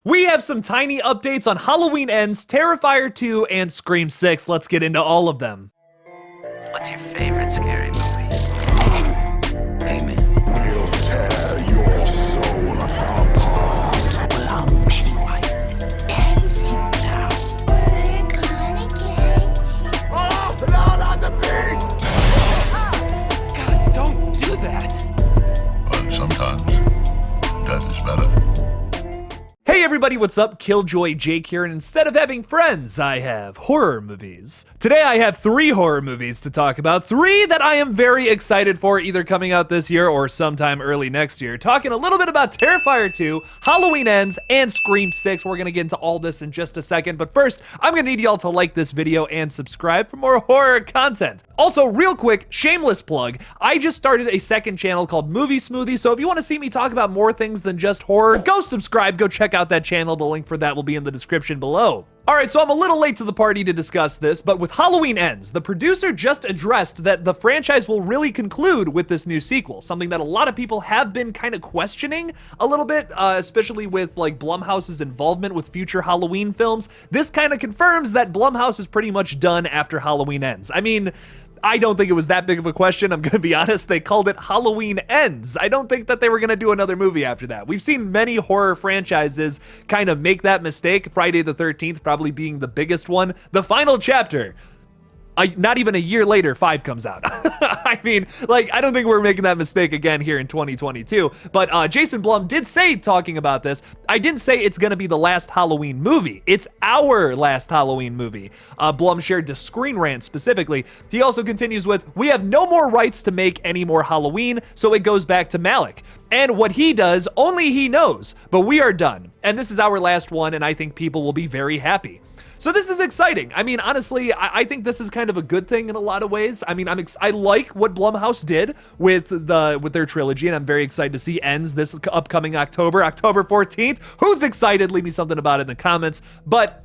We have some tiny updates on Halloween Ends, Terrifier 2, and Scream 6. Let's get into all of them. What's your favorite scary movie? Amen. We'll tear your soul apart. Well, I'm Pennywise the ends you now. Oh, blood on the beast! God, don't do that. But sometimes death is better. Hey everybody, what's up? KillJoy Jake here, and instead of having friends, I have horror movies. Today I have 3 horror movies to talk about, 3 that I am very excited for, either coming out this year or sometime early next year. Talking a little bit about Terrifier 2, Halloween Ends, and Scream 6. We're gonna get into all this in just a second, but first, I'm gonna need y'all to like this video and subscribe for more horror content. Also, real quick, shameless plug, I just started a second channel called Movie Smoothie, so if you wanna see me talk about more things than just horror, go subscribe, go check out that channel. The link for that will be in the description below. Alright, so I'm a little late to the party to discuss this, but with Halloween Ends, the producer just addressed that the franchise will really conclude with this new sequel, something that a lot of people have been kind of questioning a little bit, especially with like Blumhouse's involvement with future Halloween films. This kind of confirms that Blumhouse is pretty much done after Halloween Ends. I mean, I don't think it was that big of a question, I'm gonna be honest. They called it Halloween Ends. I don't think that they were gonna do another movie after that. We've seen many horror franchises kind of make that mistake, Friday the 13th probably being the biggest one. The final chapter, not even a year later, 5 comes out. I mean, like, I don't think we're making that mistake again here in 2022, but Jason Blum did say, talking about this, I didn't say it's gonna be the last Halloween movie. It's our last Halloween movie. Blum shared to Screen Rant specifically. He also continues with, we have no more rights to make any more Halloween, so it goes back to Malik. And what he does, only he knows, but we are done. And this is our last one, and I think people will be very happy. So this is exciting. I mean, honestly, I think this is kind of a good thing in a lot of ways. I mean, I like what Blumhouse did with their trilogy, and I'm very excited to see Ends this upcoming October 14th. Who's excited? Leave me something about it in the comments. But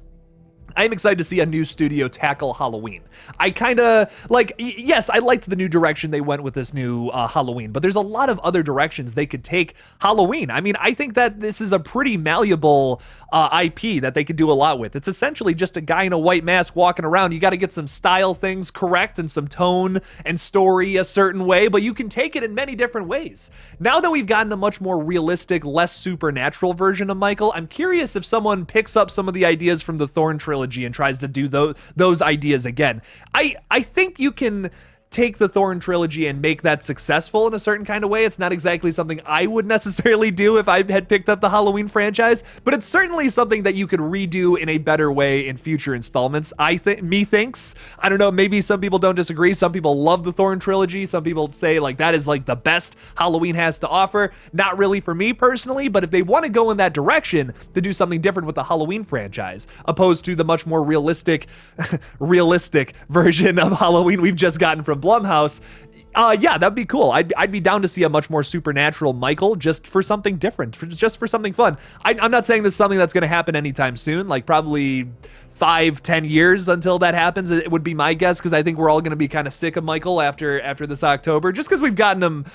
I'm excited to see a new studio tackle Halloween. I kind of, like, yes, I liked the new direction they went with this new Halloween, but there's a lot of other directions they could take Halloween. I mean, I think that this is a pretty malleable IP that they could do a lot with. It's essentially just a guy in a white mask walking around. You got to get some style things correct and some tone and story a certain way, but you can take it in many different ways. Now that we've gotten a much more realistic, less supernatural version of Michael, I'm curious if someone picks up some of the ideas from the Thorn trilogy and tries to do those ideas again. I think you can take the Thorn trilogy and make that successful in a certain kind of way. It's not exactly something I would necessarily do if I had picked up the Halloween franchise, but it's certainly something that you could redo in a better way in future installments. I don't know, maybe some people don't disagree. Some people love the Thorn trilogy. Some people say like that is like the best Halloween has to offer. Not really for me personally, but if they want to go in that direction to do something different with the Halloween franchise, opposed to the much more realistic version of Halloween we've just gotten from Blumhouse, yeah, that'd be cool. I'd be down to see a much more supernatural Michael just for something different, just for something fun. I'm not saying this is something that's going to happen anytime soon, like probably 5-10 years until that happens. It would be my guess, because I think we're all going to be kind of sick of Michael after this October, just because we've gotten him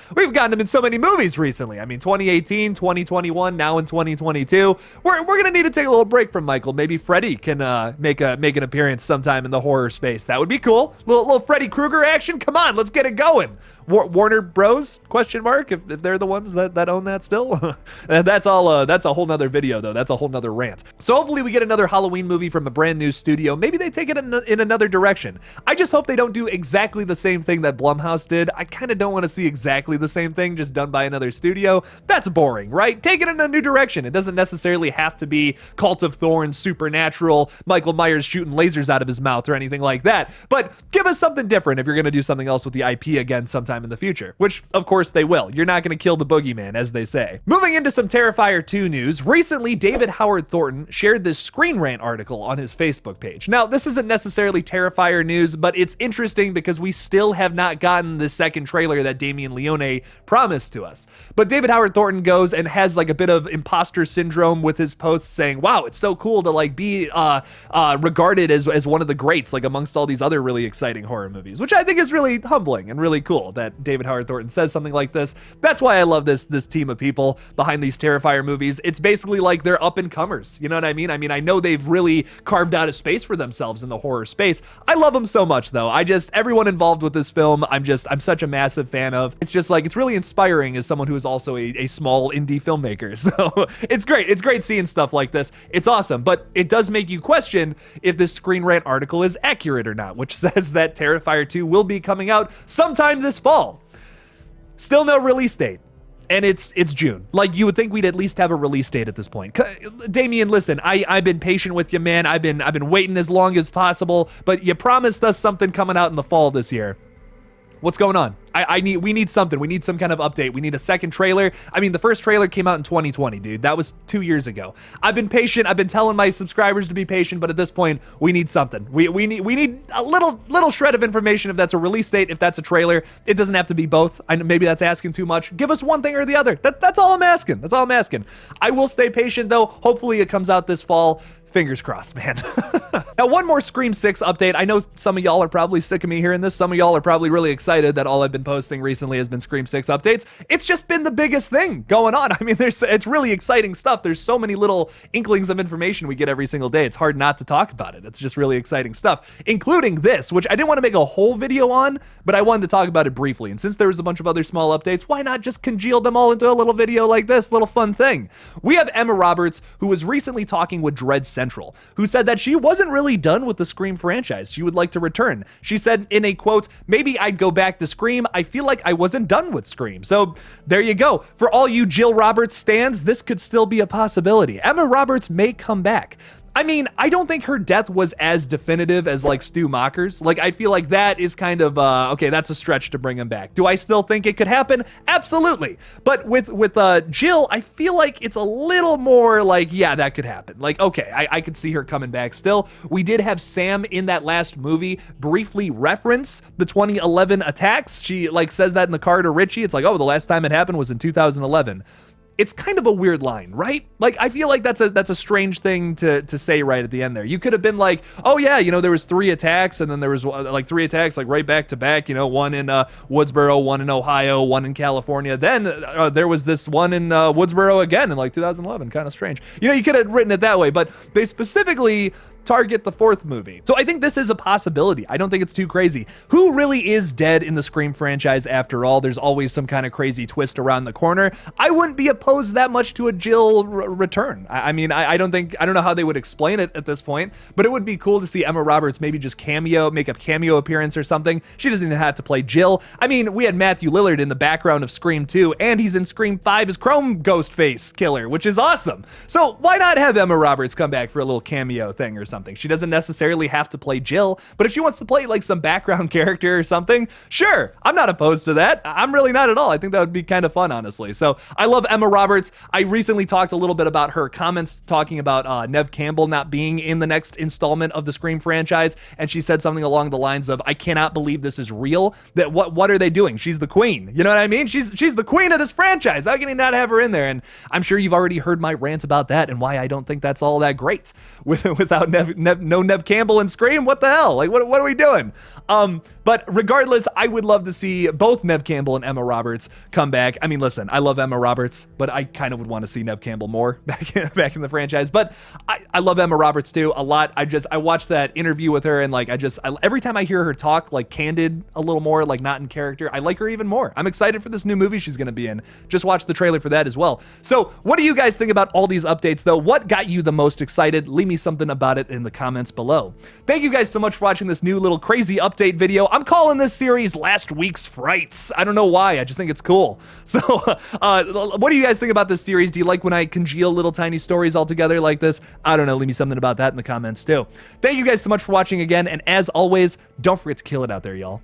in so many movies recently. I mean, 2018, 2021, now in 2022, we're going to need to take a little break from Michael. Maybe Freddy can make an appearance sometime in the horror space. That would be cool. Little Freddy Krueger action. Come on, let's get it going. Warner Bros? Question mark, if they're the ones that own that still. That's a whole nother video though. That's a whole nother rant. So hopefully we get another Halloween movie from a brand new studio. Maybe they take it in another direction. I just hope they don't do exactly the same thing that Blumhouse did. I kind of don't want to see exactly the same thing just done by another studio. That's boring, right? Take it in a new direction. It doesn't necessarily have to be Cult of Thorns, supernatural, Michael Myers shooting lasers out of his mouth or anything like that. But give us something different if you're going to do something else with the IP again sometime in the future, which of course they will. You're not going to kill the boogeyman, as they say. Moving into some Terrifier 2 news, recently David Howard Thornton shared this Screen Rant article on his Facebook page. Now, this isn't necessarily Terrifier news, but it's interesting because we still have not gotten the second trailer that Damien Leone promised to us. But David Howard Thornton goes and has like a bit of imposter syndrome with his posts saying, wow, it's so cool to like be regarded as one of the greats, like amongst all these other really exciting horror movies, which I think is really humbling and really cool that David Howard Thornton says something like this. That's why I love this team of people behind these Terrifier movies. It's basically like they're up and comers. You know what I mean? I know they've really carved out a space for themselves in the horror space. I love them so much though. Everyone involved with this film, I'm such a massive fan of. It's just like, it's really inspiring as someone who is also a small indie filmmaker. So it's great. It's great seeing stuff like this. It's awesome, but it does make you question if this Screen Rant article is accurate or not, which says that Terrifier 2 will be coming out sometime this fall. Still no release date. And it's June. Like, you would think we'd at least have a release date at this point. Damien, listen, I've been patient with you, man. I've been waiting as long as possible, but you promised us something coming out in the fall this year. What's going on? We need something. We need some kind of update. We need a second trailer. I mean, the first trailer came out in 2020, dude. That was 2 years ago. I've been patient. I've been telling my subscribers to be patient, but at this point, we need something. We need a little shred of information if that's a release date, if that's a trailer. It doesn't have to be both. Maybe that's asking too much. Give us one thing or the other. That's all I'm asking. That's all I'm asking. I will stay patient though. Hopefully it comes out this fall. Fingers crossed, man. Now, one more Scream 6 update. I know some of y'all are probably sick of me hearing this. Some of y'all are probably really excited that all I've been posting recently has been Scream 6 updates. It's just been the biggest thing going on. I mean, it's really exciting stuff. There's so many little inklings of information we get every single day. It's hard not to talk about it. It's just really exciting stuff, including this, which I didn't want to make a whole video on, but I wanted to talk about it briefly. And since there was a bunch of other small updates, why not just congeal them all into a little video like this, little fun thing? We have Emma Roberts, who was recently talking with Dread Central, who said that she wasn't really done with the Scream franchise. She would like to return. She said in a quote, "Maybe I'd go back to Scream. I feel like I wasn't done with Scream." So there you go. For all you Jill Roberts stans, this could still be a possibility. Emma Roberts may come back. I mean, I don't think her death was as definitive as like Stu Macher's. Like, I feel like that is kind of, okay, that's a stretch to bring him back. Do I still think it could happen? Absolutely. But with Jill, I feel like it's a little more like, yeah, that could happen. Like, okay, I could see her coming back still. We did have Sam in that last movie briefly reference the 2011 attacks. She like says that in the car to Richie. It's like, oh, the last time it happened was in 2011. It's kind of a weird line, right? Like, I feel like that's a strange thing to say right at the end there. You could have been like, oh yeah, you know, there was 3 attacks, and then there was like 3 attacks like right back to back, you know, one in Woodsboro, one in Ohio, one in California. Then there was this one in Woodsboro again in like 2011. Kind of strange. You know, you could have written it that way, but they specifically target the 4th movie. So I think this is a possibility. I don't think it's too crazy. Who really is dead in the Scream franchise after all? There's always some kind of crazy twist around the corner. I wouldn't be opposed that much to a Jill return. I mean, I don't know how they would explain it at this point, but it would be cool to see Emma Roberts maybe just make a cameo appearance or something. She doesn't even have to play Jill. I mean, we had Matthew Lillard in the background of Scream 2, and he's in Scream 5 as Chrome Ghostface Killer, which is awesome. So why not have Emma Roberts come back for a little cameo thing or something? She doesn't necessarily have to play Jill, but if she wants to play like some background character or something, sure, I'm not opposed to that. I'm really not at all. I think that would be kind of fun, honestly. So I love Emma Roberts. I recently talked a little bit about her comments talking about Neve Campbell not being in the next installment of the Scream franchise, and she said something along the lines of, I cannot believe this is real. That what are they doing? She's the queen. You know what I mean? She's the queen of this franchise. How can you not have her in there? And I'm sure you've already heard my rant about that and why I don't think that's all that great without Neve Campbell and Scream. What the hell? Like, what are we doing? But regardless, I would love to see both Neve Campbell and Emma Roberts come back. I mean, listen, I love Emma Roberts, but I kind of would want to see Neve Campbell more back in the franchise. But I love Emma Roberts too a lot. I watched that interview with her, and like every time I hear her talk like candid a little more, like not in character, I like her even more. I'm excited for this new movie she's going to be in. Just watch the trailer for that as well. So what do you guys think about all these updates though? What got you the most excited? Leave me something about it in the comments below. Thank you guys so much for watching this new little crazy update video. I'm calling this series Last Week's Frights. I don't know why, I just think it's cool. So what do you guys think about this series? Do you like when I congeal little tiny stories all together like this? I don't know, leave me something about that in the comments too. Thank you guys so much for watching again, and as always, don't forget to kill it out there, y'all.